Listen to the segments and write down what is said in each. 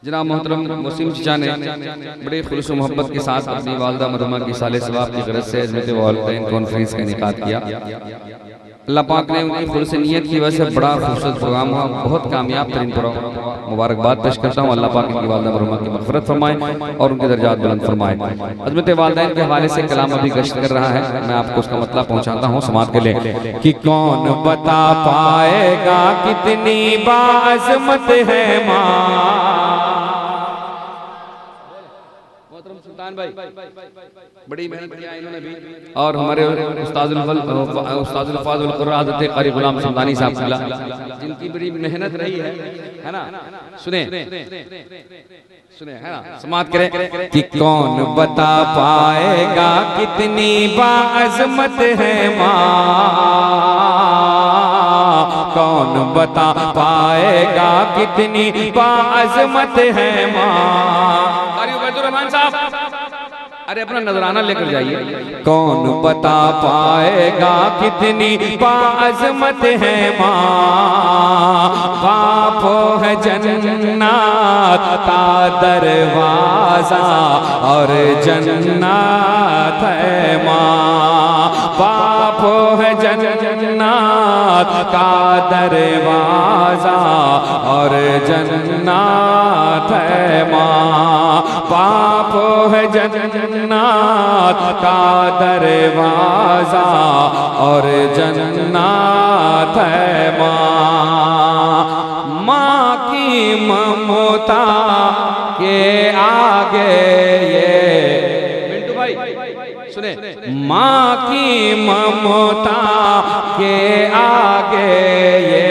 जनाब मोहतरम मुस्लिम चाचा ने बड़े खुलूस मोहब्बत के साथ अपनी वालदा मरहुमा की साले सवाब की गरज से अज़मत वालिदैन कॉन्फ्रेंस का इनेकाद किया। अल्लाह पाक ने उनकी खुलूस नीयत की वजह से बड़ा खूबसूरत प्रोग्राम हुआ, बहुत कामयाब तरीन प्रोग्राम। मुबारकबाद पेश करता हूँ, अल्लाह पाक इनकी वालदा मरहुमा की मग़फ़िरत फरमाए और उनके दर्जात बुलंद फरमाए। अज़मत वालिदैन के हवाले से कलाम अभी गश्त कर रहा है, मैं आपको उसका मतलब पहुँचाता हूँ समात के लिए कि कौन बता पाएगा कितनी बाअज़मत है माँ। सुल्तान भाई बड़ी मेहनत किया इन्होंने भी, और हमारे उस्ताजुल फाज़िल क़ुर्रा हज़रत क़ारी ग़ुलाम समदानी साहब जिनकी बड़ी मेहनत रही है ना। सुने है ना, समात करें कि कौन बता पाएगा कितनी बाअज़मत है माँ, कौन बता पाएगा कितनी बाअज़मत है माँ। रहमान साहब अरे अपना नजराना लेकर जाइए। कौन बता पाएगा कितनी बाअज़मत है माँ, बाप है जन्नत का दरवाजा और जन्नत है माँ, बाप है जन्नत का दरवाजा और जन्नत है माँ, बाप है जन्नत का दरवाजा और जन्नत है माँ। माँ की ममता के आगे ये मिंटू भाई सुने, माँ की ममता के आगे ये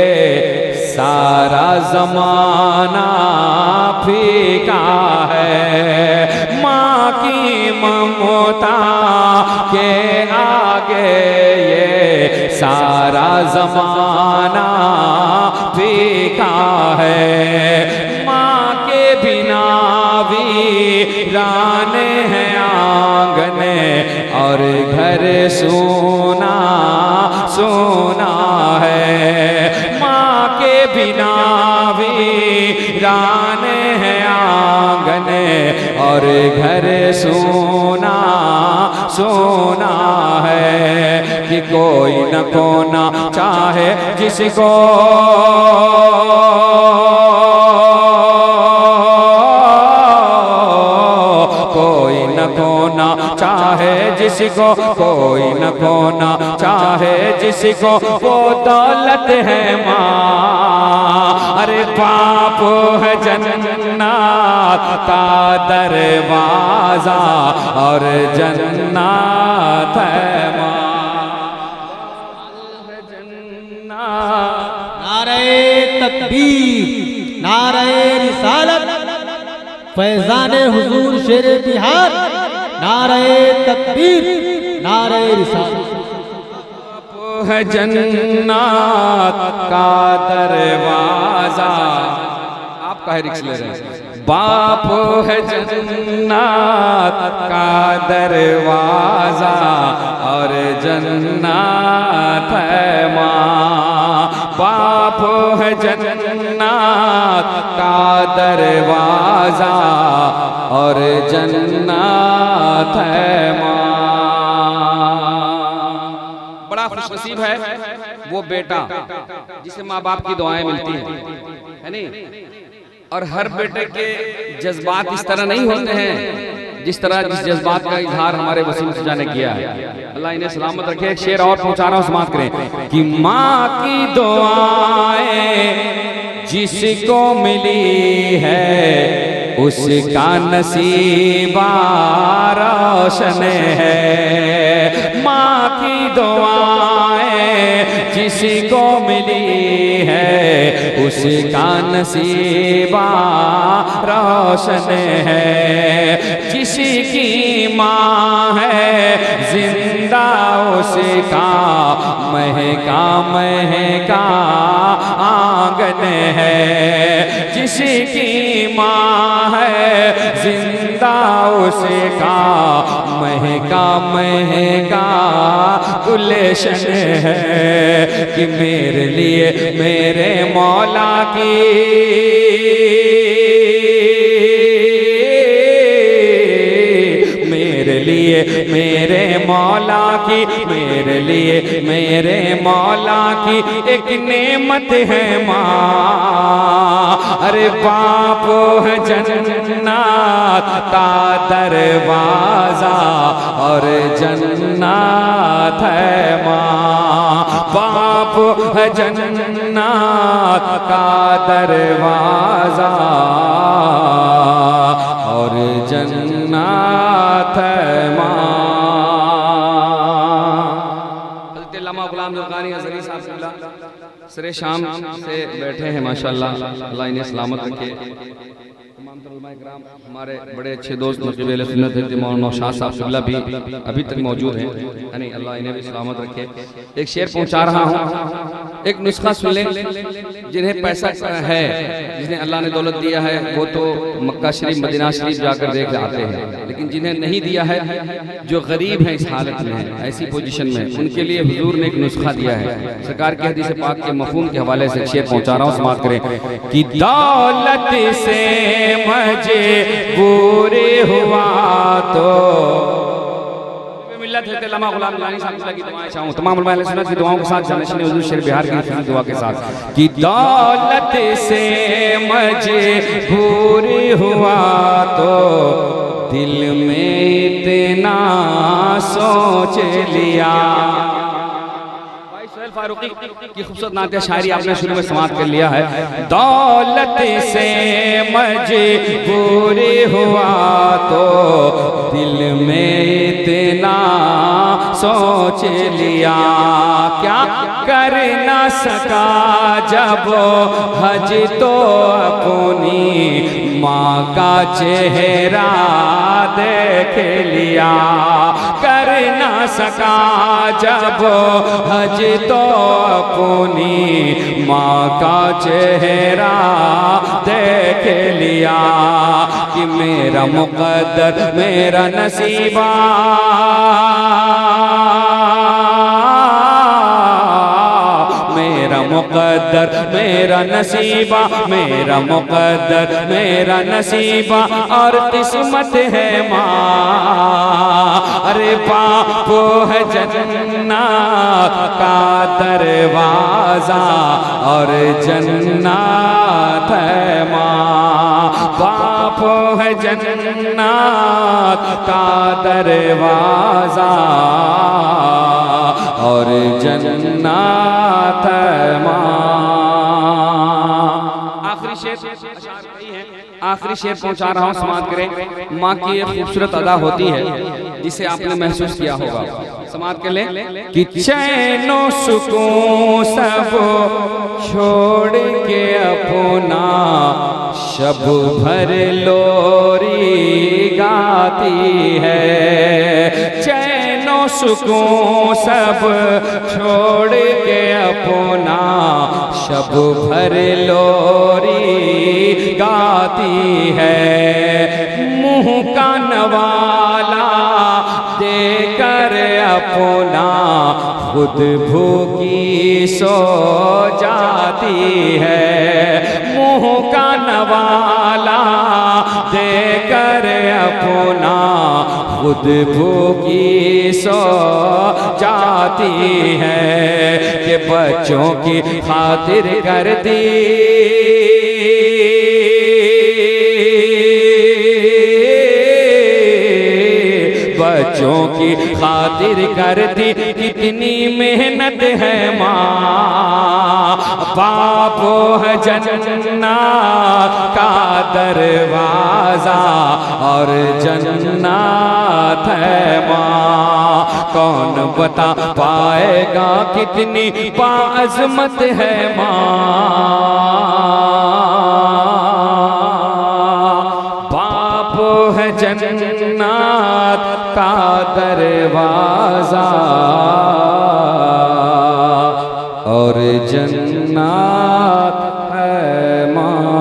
सारा जमाना फीका है, माँ की ममता के आगे ये सारा जमाना फीका है, माँ के बिना वीरान है आंगने और घर सोना सोना है, माँ के बिना वीरान है आंगने और घर सोना सोना है। कि कोई न खोना चाहे जिसको कोई न खोना चाहे जिसको, कोई न खोना चाहे जिसको वो दौलत है माँ। अरे बाप है जन्नत का दरवाजा और जन्नत है माँ। नारे तकबीर, नारे रिसालत, फैज़ान हुजूर शेर बिहार, नारे तकबीर, नारे रिसालत। है जन्नत का दरवाजा, आपका है रिक्स ले रहे हैं। बाप है जन्नत का दरवाजा और जन्नत है माँ, बाप है जन्नत का दरवाजा और जन्नत है माँ। बड़ा खुशनसीब है वो बेटा जिसे माँ बाप की दुआएं मिलती है नहीं। और हर बेटे के जज्बात इस तरह नहीं होते हैं जिस तरह जिस जज्बात का इजहार हमारे वसीम चाचा ने किया है। अल्लाह इन्हें सलामत रखे। एक शेर और पहुंचा रहा हूं, समाप्त करें कि माँ की दुआएं जिसको मिली है उसका नसीबा रोशन है, माँ की दुआएं जिसको मिली है उसका नसीबा रोशन है, जिसकी माँ है जिंदा उसका महका महका आंगन है, जिसकी माँ है जिंदा उसका महका महका गुलशन है। कि मेरे लिए मेरे मौला की मौला की, मेरे लिए मेरे मौला की एक नेमत है माँ। अरे बाप है जन्नत का दरवाजा और जन्नत है माँ। बाप है जन्नत का दरवाजा और जन्नत है माँ। हज़रत अल्लामा गुलाम ज़रक़ानी अज़हरी साहब सरे शाम से बैठे हैं माशाअल्लाह, अल्लाह इन्हें सलामत रखे। तमाम उलमाए किराम, हमारे बड़े अच्छे दोस्त नक़ीब अहले सुन्नत मौलाना नौशाद साहब क़िबला भी अभी तक मौजूद हैं, यानी अल्लाह इन्हें भी सलामत रखे। एक शेर पहुंचा रहा हूँ, एक नुस्खा सुन लें। जिन्हें पैसा है, जिन्हें अल्लाह ने दौलत दिया है, वो तो मक्का शरीफ मदीना शरीफ जाकर देख आते हैं, लेकिन जिन्हें नहीं दिया है, जो गरीब हैं इस हालत में, ऐसी पोजीशन में, उनके लिए हुजूर ने एक नुस्खा दिया है। सरकार की हदीस पाक के मफहूम के हवाले से शेर पहुंचा रहा हूँ, समाप्त करें कि दौलत से मजबूर हुआ तो मिल्लत है अल्लामा गुलाम ज़रक़ानी साहब की दुआएं चाहूं तमाम उलमा अहले सुन्नत की दुआओं के साथ जानशीन हुजूर शेर बिहार की खिदमत दुआ के साथ कि दौलत से मजबूर हुआ तो दिल में इतना सोच लिया। फारूकी की खूबसूरत नाते शायरी आपने शुरू में समाप्त कर लिया है। दौलत से मजबूर हुआ तो दिल में इतना सोच लिया, क्या कर ना सका जब हज तो अपनी माँ का चेहरा देख लिया। कर ना सका जब हज तो अपनी माँ का चेहरा देख लिया कि मेरा मुक़द्दर मेरा नसीबा मेरा मुक़द्दर मेरा नसीबा मेरा मुक़द्दर मेरा नसीबा और किस्मत है माँ। अरे बाप है जन्नत का दरवाजा और जन्नत है माँ। बाप है जन्नत का दरवाजा और जन्नत है माँ। आखिरी शेर आखिरी शेर पहुंचा रहा हूँ, समाप्त करें। माँ की एक खूबसूरत अदा होती है जिसे आपने महसूस किया होगा, समाप्त कर लें कि चैनो सुकून सब छोड़ के अपना शब भर लोरी गाती है। चैनो सुकून सब छोड़ के अपना शब भर लोरी गाती है। मुँह का नवाला देकर अपना खुद भूखी सो जाती है। मुँह का नवाला देकर अपना खुद भूखी सो जाती है कि बच्चों की खातिर करती बच्चों की खातिर करती कितनी मेहनत है माँ। बाप है जन्नत का दरवाजा और जन्नत है माँ। कौन बता पाएगा कितनी बाअज़मत है माँ। बाप है जन्नत का दरवाजा और जन्नत है माँ।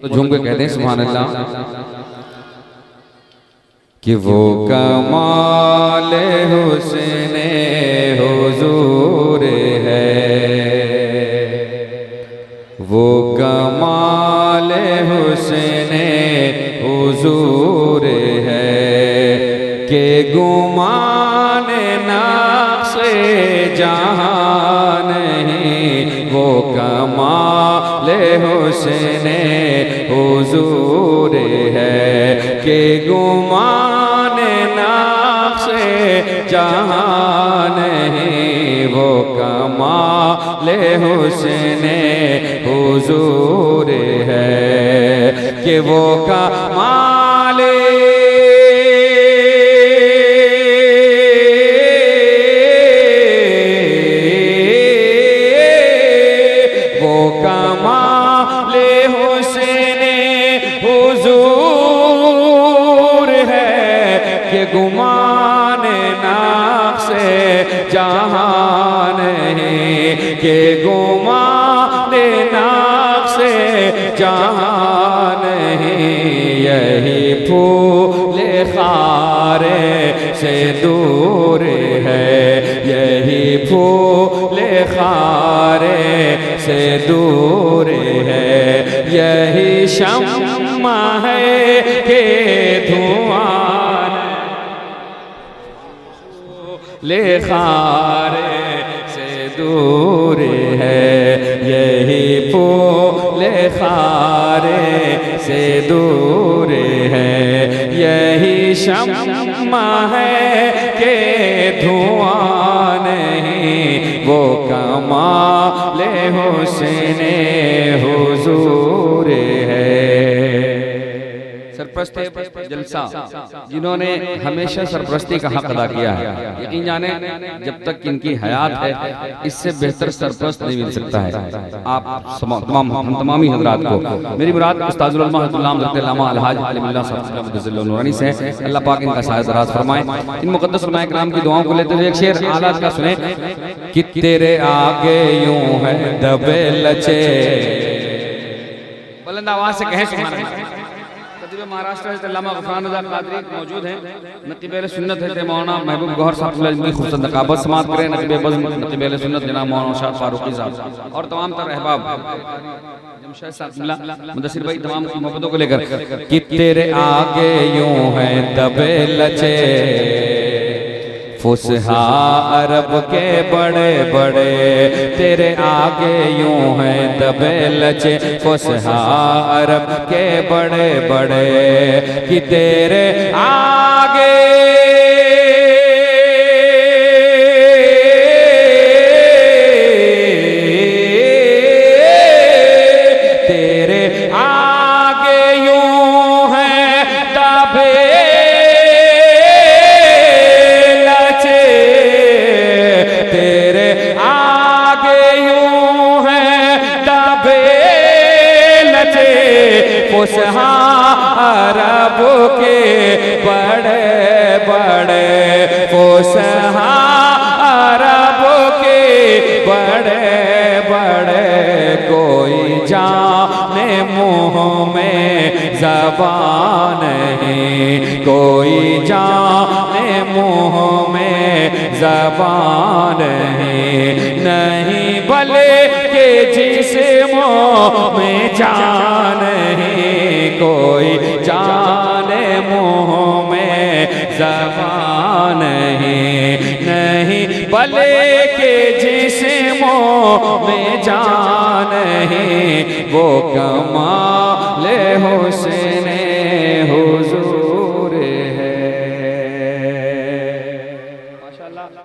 तो झूम के कहते हैं सुभान अल्लाह कि वो कमाल हुस्ने हुजूर है, वो कमाल हुस्ने हुजूर है। गुमान नक्शे जहां नहीं वो कमाल हुस्न हुजूर है कि गुमान नक्शे जहां नहीं वो कमाल हुस्न हुजूर है कि वो कमाल गुमान नक्शे जहां नहीं के गुमान नक्शे जहां नहीं यही फूल खारे से दूर है यही फूल खारे से दूर है यही शम्मा है के धुआं ले खारे से दूर है यही फूल खारे से दूर है यही शम्मा है के धुआं नहीं वो कमाल हुस्न हुजूर है। सरप्रस्ती जलसा जिन्होंने हमेशा सरप्रस्ती का हक अदा किया है, यकीन जाने जब तक इनकी हयात है इससे बेहतर सरप्रस्त नहीं मिल सकता है। आप तमामी हजरात को मेरी मुराद उस्ताद अलहाज आलिमुल्लाह साहब नूरानी से अल्लाह पाक इनका साया दराज फरमाए। इन मुकद्दस उलमाए किराम की दुआओं को लेते हुए एक शेर आलात का सुने कि तेरे आगे यूं है दबे लचे, बुलंद आवाज से कहें सुभान अल्लाह। महाराष्ट्र से अल्लामा गफरान रज़ा कादरी मौजूद हैं, नक़ीब अहले सुन्नत है मौलाना महबूब गौहर साहब जिनकी खूबसूरत नक़ाबत समात करें, नक़ीब बज़्म नक़ीब अहले सुन्नत जनाब मौलाना शाह फारूकी साहब और तमाम तर अहबाब जमशेद साहब मुदस्सिर भाई तमाम की मोहब्बतों को लेकर कि तेरे आगे यूं है दबे लचे फुसहा अरब के बड़े बड़े तेरे आगे यूं हैं दबे लचे फुसहा अरब के बड़े बड़े कि तेरे आगे तेरे आगे यूं हैं दबे फुसहा अरब के बड़े बड़े फुसहा अरब के बड़े बड़े कोई जाने मुँह में ज़बान नहीं कोई जाने मुँह में ज़बान नहीं भले के जिस्मों में जान नहीं कोई जाने मुँह में ज़बान नहीं भले के जिस्मों में जान नहीं वो कमाल हुस्न